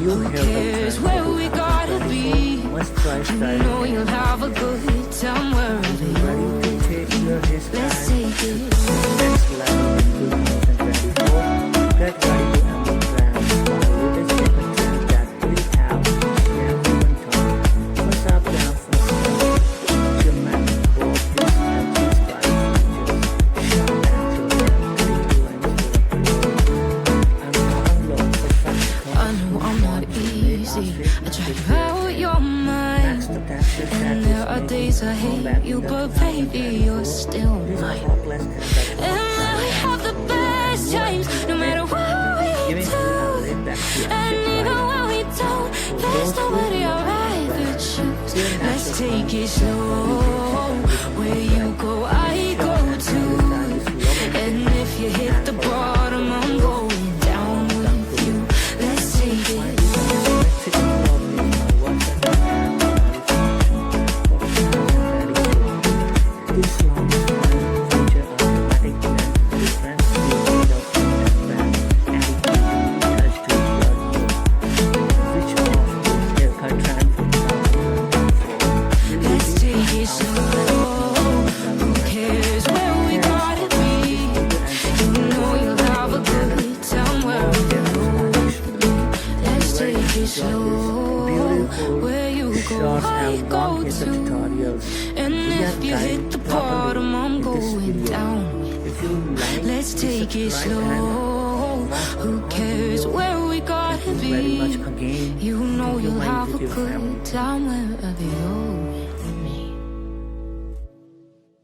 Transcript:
Who cares where we gotta be? You know you'll have a good time wherever you go. Let's take it. Next level in 2024. Get ready to embrace the latest trend that will have human talk. What's up, guys? Dramatic growth, this energy spike, short and I know I'm not easy. I try to out your mind, and there are days I hate you, but baby, you're still mine. And now we have the best times, no matter what we do. And even when we don't, there's nobody I'd rather choose. Let's take it slow. Where you go, I go too. And if you hit the bottom, I'm going down with you. Let's take it. This long feature automatic and different speed of and touch to your which offers haircut trend for 2024. Let's take it slow. Who cares where we gotta be? You know you'll have a good time wherever you go. Let's take it slow. Where you go, I go too. And if you hit the bottom, I'm going down with you. Let's take it slow. Who cares where we gotta be? You know you'll have a good time wherever you go.